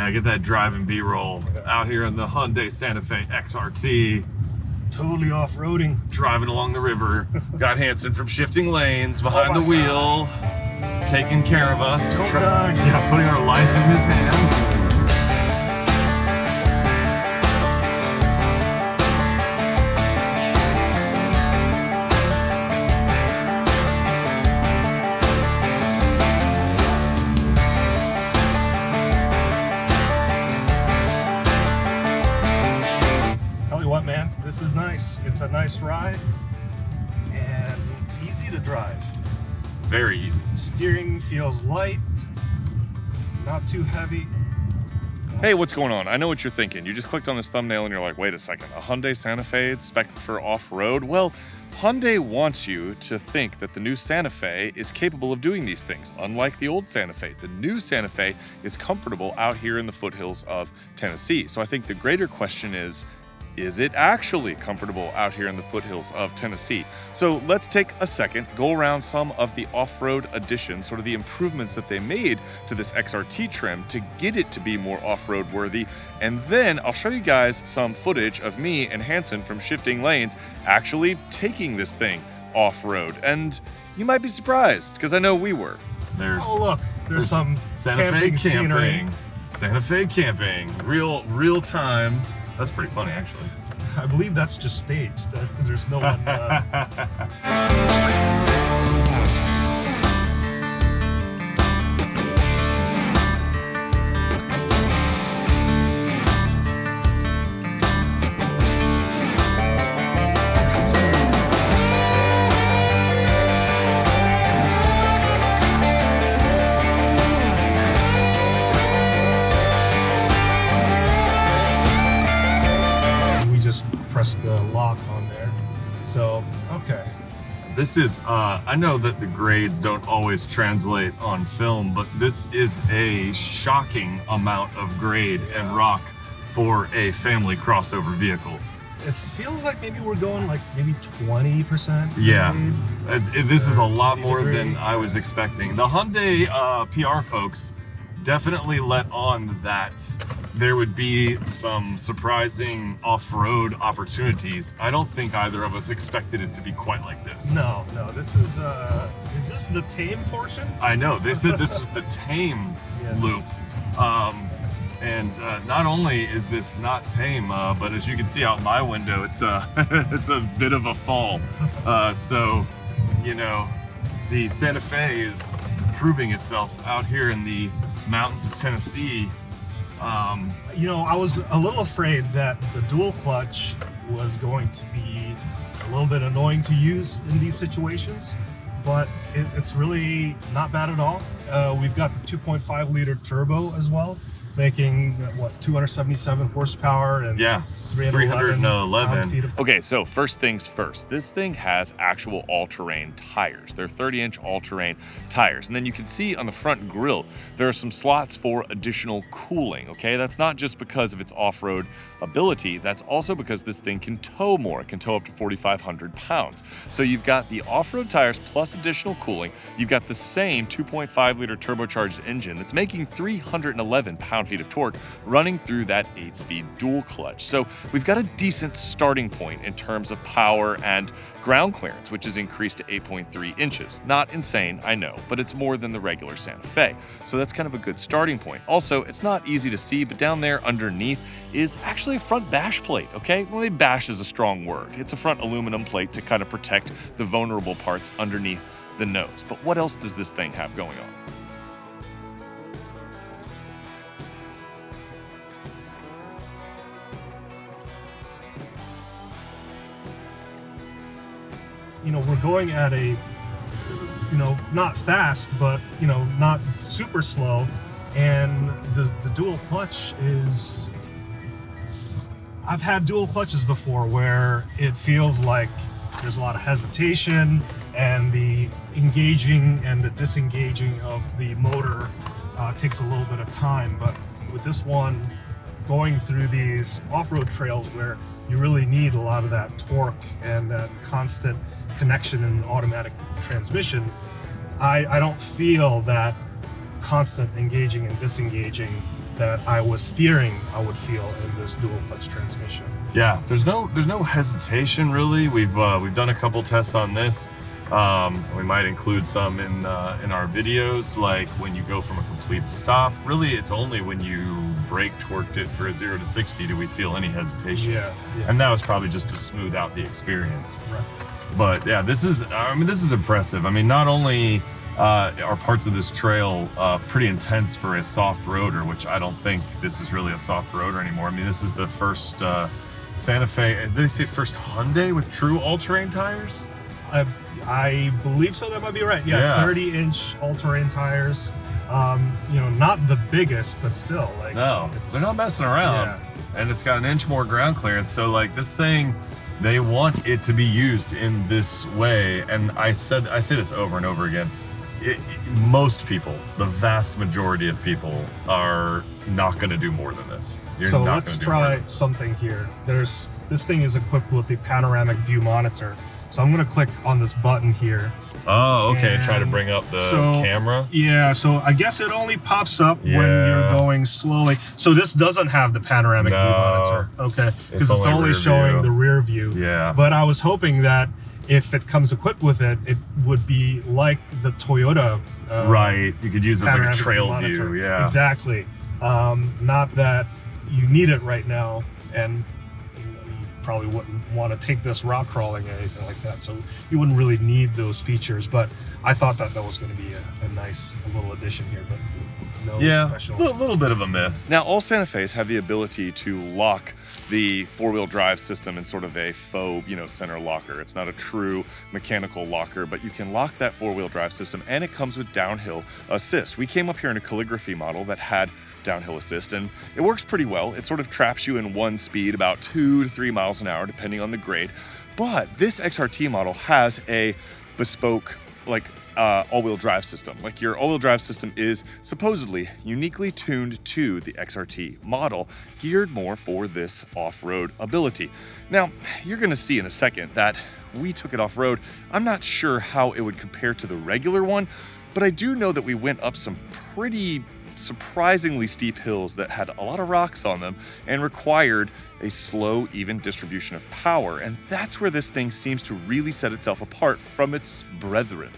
Yeah, get that driving B-roll out here in the Hyundai Santa Fe XRT. Totally off-roading. Driving along the river. Got Hanson from Shifting Lanes behind the wheel, taking care of us. Yeah, putting our life in his hands. Man, this is nice. It's a nice ride and easy to drive. Very easy. Steering feels light, not too heavy. Hey, what's going on? I know what you're thinking. You just clicked on this thumbnail and you're like, wait a second, a Hyundai Santa Fe spec for off-road? Well, Hyundai wants you to think that the new Santa Fe is capable of doing these things. Unlike the old Santa Fe, the new Santa Fe is comfortable out here in the foothills of Tennessee. So I think the greater question is it actually comfortable out here in the foothills of Tennessee? So let's take a second, go around some of the off-road additions, sort of the improvements that they made to this XRT trim to get it to be more off-road worthy. And then I'll show you guys some footage of me and Hanson from Shifting Lanes actually taking this thing off-road. And you might be surprised, because I know we were. Oh look, there's some Santa Fe scenery. Santa Fe camping, real time. That's pretty funny, actually. I believe that's just staged. There's no one. Press the lock on there. So, okay. This is, I know that the grades don't always translate on film, but this is a shocking amount of grade and rock for a family crossover vehicle. It feels like maybe we're going like maybe 20%. Yeah, this is a lot more than I was expecting. The Hyundai PR folks definitely let on that there would be some surprising off-road opportunities. I don't think either of us expected it to be quite like this. No, this is this the tame portion? I know, they said this was the tame loop. And not only is this not tame, but as you can see out my window, it's a bit of a fall. So, you know, the Santa Fe is proving itself out here in the mountains of Tennessee. You know, I was a little afraid that the dual clutch was going to be a little bit annoying to use in these situations, but it's really not bad at all. We've got the 2.5 liter turbo as well, making what, 277 horsepower and 311 pound-feet of... Okay, so first things first, this thing has actual all-terrain tires. They're 30-inch all-terrain tires. And then you can see on the front grille, there are some slots for additional cooling, okay? That's not just because of its off-road ability, that's also because this thing can tow more. It can tow up to 4,500 pounds. So you've got the off-road tires plus additional cooling. You've got the same 2.5 liter turbocharged engine that's making 311 pound-feet of torque running through that 8-speed dual clutch. So we've got a decent starting point in terms of power and ground clearance, which is increased to 8.3 inches. Not insane, I know, but it's more than the regular Santa Fe. So that's kind of a good starting point. Also, it's not easy to see, but down there underneath is actually a front bash plate, okay? Well, maybe bash is a strong word. It's a front aluminum plate to kind of protect the vulnerable parts underneath the nose. But what else does this thing have going on? You know, we're going at a, you know, not fast, but, you know, not super slow. And the dual clutch is, I've had dual clutches before where it feels like there's a lot of hesitation and the engaging and the disengaging of the motor takes a little bit of time. But with this one, going through these off-road trails where you really need a lot of that torque and that constant connection and automatic transmission, I don't feel that constant engaging and disengaging that I was fearing I would feel in this dual clutch transmission. Yeah, there's no hesitation really. We've done a couple tests on this. We might include some in our videos, like when you go from a complete stop. Really, it's only when you brake torqued it for a 0 to 60 do we feel any hesitation. Yeah. And that was probably just to smooth out the experience. Right. But yeah, this is impressive. I mean, not only are parts of this trail pretty intense for a soft roader, which I don't think this is really a soft roader anymore. I mean, this is the first Santa Fe, did they say first Hyundai with true all-terrain tires? I believe so. That might be right. Yeah. 30-inch all-terrain tires. Not the biggest, but still, like, no, they're not messing around. Yeah. And it's got an inch more ground clearance. So like this thing, they want it to be used in this way. And I say this over and over again. Most people, the vast majority of people, are not going to do more than this. So let's try something here. This thing is equipped with the panoramic view monitor. So I'm going to click on this button here. Oh, okay. And try to bring up the camera. Yeah, so I guess it only pops up when you're going slowly. So this doesn't have the panoramic view monitor. Okay, because it's only showing the rear view. Yeah. But I was hoping that if it comes equipped with it, it would be like the Toyota. Right. You could use it as like a trail view. Yeah. Exactly. Not that you need it right now, and you probably wouldn't want to take this rock crawling or anything like that, so you wouldn't really need those features. But I thought that was going to be a nice little addition here, but no special. Little bit of a miss. Now, all Santa Fe's have the ability to lock the four-wheel drive system in sort of a faux, center locker. It's not a true mechanical locker, but you can lock that four-wheel drive system, and it comes with downhill assist. We came up here in a Calligraphy model that had downhill assist, and it works pretty well. It sort of traps you in one speed, about 2 to 3 miles an hour, depending on the grade. But this XRT model has a bespoke, all-wheel drive system. Like, your all-wheel drive system is supposedly uniquely tuned to the XRT model, geared more for this off-road ability. Now, you're gonna see in a second that we took it off-road. I'm not sure how it would compare to the regular one, but I do know that we went up some pretty surprisingly steep hills that had a lot of rocks on them and required a slow, even distribution of power. And that's where this thing seems to really set itself apart from its brethren.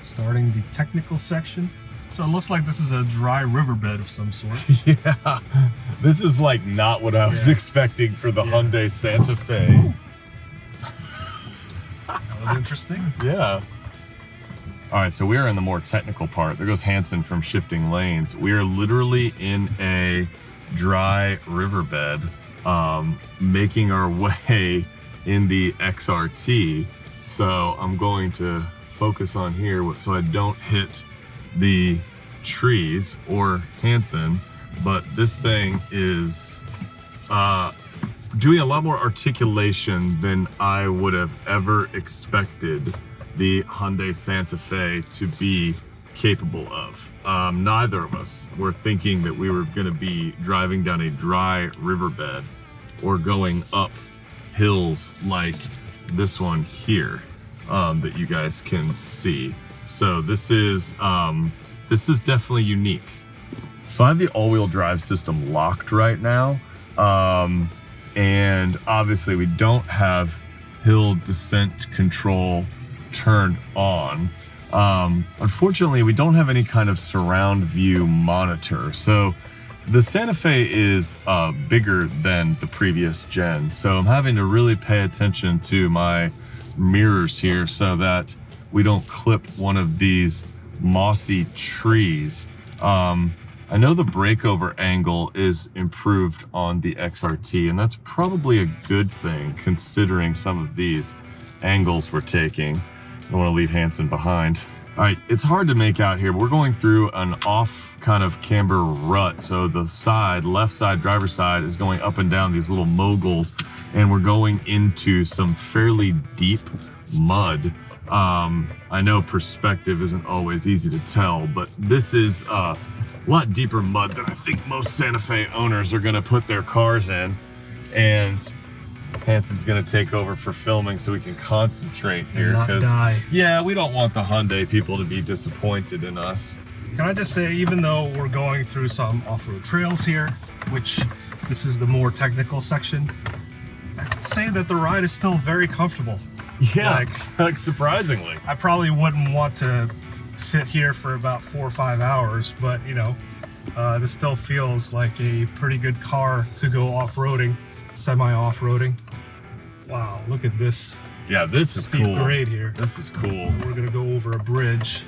Starting the technical section. So it looks like this is a dry riverbed of some sort. Yeah, this is like not what I was expecting for the Hyundai Santa Fe. That was interesting. Yeah. All right, so we are in the more technical part. There goes Hanson from shifting lanes. We are literally in a dry riverbed, making our way in the XRT. So I'm going to focus on here so I don't hit the trees or Hanson, but this thing is doing a lot more articulation than I would have ever expected the Hyundai Santa Fe to be capable of. Neither of us were thinking that we were gonna be driving down a dry riverbed or going up hills like this one here that you guys can see. So this is definitely unique. So I have the all-wheel drive system locked right now. And obviously we don't have hill descent control turned on. Unfortunately, we don't have any kind of surround view monitor. So the Santa Fe is bigger than the previous gen. So I'm having to really pay attention to my mirrors here so that we don't clip one of these mossy trees. I know the breakover angle is improved on the XRT, and that's probably a good thing considering some of these angles we're taking. I don't want to leave Hanson behind. All right, it's hard to make out here, but we're going through an off kind of camber rut. So the left side, driver's side, is going up and down these little moguls, and we're going into some fairly deep mud. I know perspective isn't always easy to tell, but this is a lot deeper mud than I think most Santa Fe owners are gonna put their cars in. And Hanson's gonna take over for filming so we can concentrate here. Not die. Yeah, we don't want the Hyundai people to be disappointed in us. Can I just say, even though we're going through some off-road trails here, which this is the more technical section, I'd say that the ride is still very comfortable. Yeah, like surprisingly. I probably wouldn't want to sit here for about 4 or 5 hours, but you know, this still feels like a pretty good car to go off-roading, semi-off-roading. Wow, look at this. Yeah, this is steep cool. grade here. This is cool. We're gonna go over a bridge.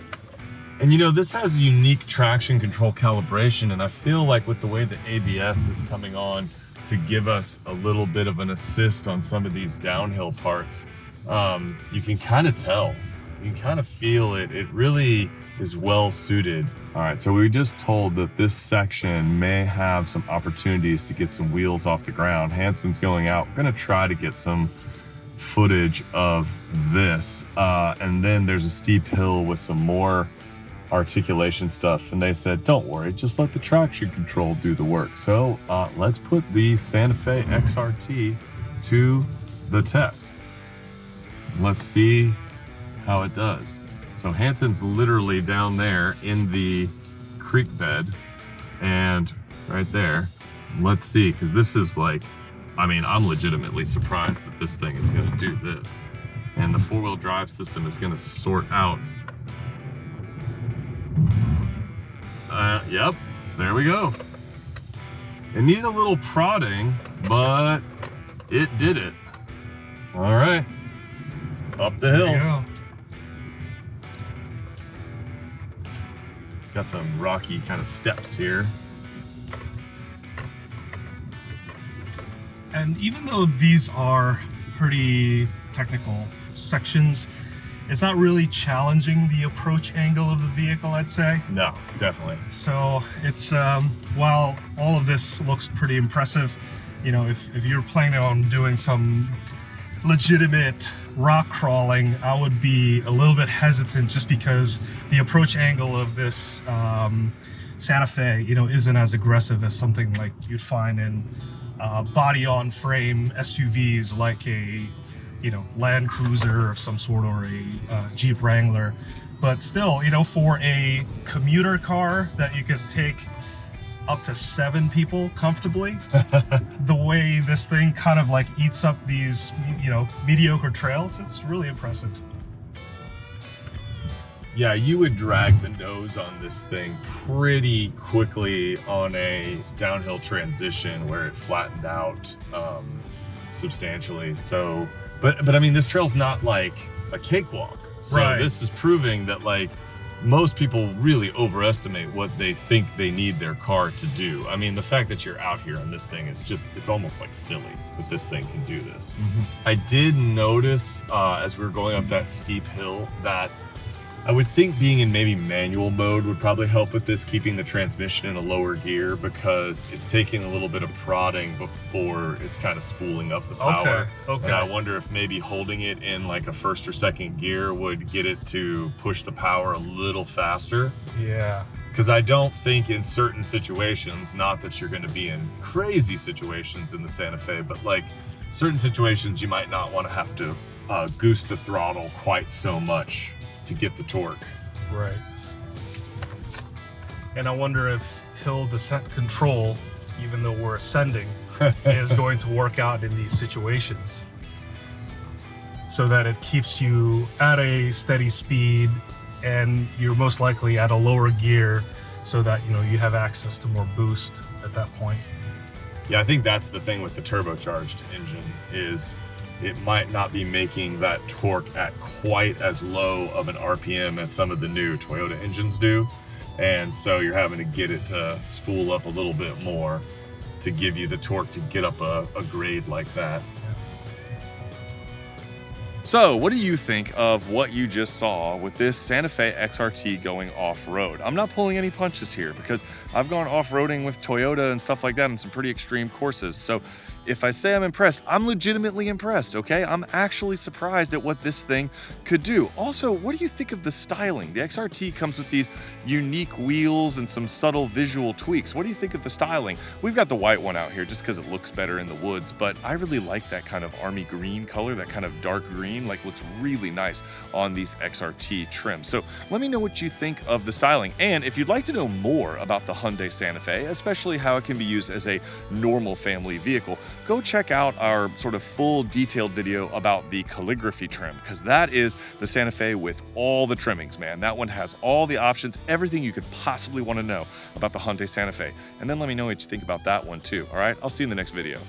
And you know, this has a unique traction control calibration, and I feel like with the way the ABS is coming on to give us a little bit of an assist on some of these downhill parts, you can kind of tell. You can kind of feel it. It really is well suited. All right, so we were just told that this section may have some opportunities to get some wheels off the ground. Hanson's going out. We're gonna try to get some footage of this. And then there's a steep hill with some more articulation stuff, and they said, don't worry, just let the traction control do the work. So let's put the Santa Fe XRT to the test. Let's see how it does. So Hanson's literally down there in the creek bed, and right there, let's see, because this is like, I mean, I'm legitimately surprised that this thing is going to do this, and the four-wheel drive system is going to sort out. Yep, there we go. It needed a little prodding, but it did it. All right, up the hill. There you go. Got some rocky kind of steps here. And even though these are pretty technical sections, it's not really challenging the approach angle of the vehicle, I'd say. No, definitely. So it's, while all of this looks pretty impressive, you know, if you're planning on doing some legitimate rock crawling, I would be a little bit hesitant, just because the approach angle of this Santa Fe, you know, isn't as aggressive as something like you'd find in body on frame SUVs like a, you know, Land Cruiser of some sort, or a Jeep Wrangler. But still, you know, for a commuter car that you could take up to 7 people comfortably, the way this thing kind of like eats up these, you know, mediocre trails, it's really impressive. Yeah, you would drag the nose on this thing pretty quickly on a downhill transition where it flattened out substantially. So, but I mean, this trail's not like a cakewalk. So Right. This is proving that like most people really overestimate what they think they need their car to do. I mean, the fact that you're out here on this thing is just, it's almost like silly that this thing can do this. I did notice as we were going up that steep hill that I would think being in maybe manual mode would probably help with this, keeping the transmission in a lower gear, because it's taking a little bit of prodding before it's kind of spooling up the power. Okay. And I wonder if maybe holding it in like a first or second gear would get it to push the power a little faster. Yeah. Because I don't think in certain situations, not that you're going to be in crazy situations in the Santa Fe, but like certain situations you might not want to have to goose the throttle quite so much to get the torque. Right. And I wonder if hill descent control, even though we're ascending, is going to work out in these situations, so that it keeps you at a steady speed, and you're most likely at a lower gear, so that, you know, you have access to more boost at that point. Yeah, I think that's the thing with the turbocharged engine, is it might not be making that torque at quite as low of an RPM as some of the new Toyota engines do. And so you're having to get it to spool up a little bit more to give you the torque to get up a grade like that. So, what do you think of what you just saw with this Santa Fe XRT going off-road? I'm not pulling any punches here, because I've gone off-roading with Toyota and stuff like that on some pretty extreme courses. So, if I say I'm impressed, I'm legitimately impressed, okay? I'm actually surprised at what this thing could do. Also, what do you think of the styling? The XRT comes with these unique wheels and some subtle visual tweaks. What do you think of the styling? We've got the white one out here just because it looks better in the woods, but I really like that kind of army green color, that kind of dark green, like looks really nice on these XRT trims. So let me know what you think of the styling. And if you'd like to know more about the Hyundai Santa Fe, especially how it can be used as a normal family vehicle, go check out our sort of full detailed video about the Calligraphy trim, because that is the Santa Fe with all the trimmings, man. That one has all the options, everything you could possibly want to know about the Hyundai Santa Fe. And then let me know what you think about that one too, all right? I'll see you in the next video.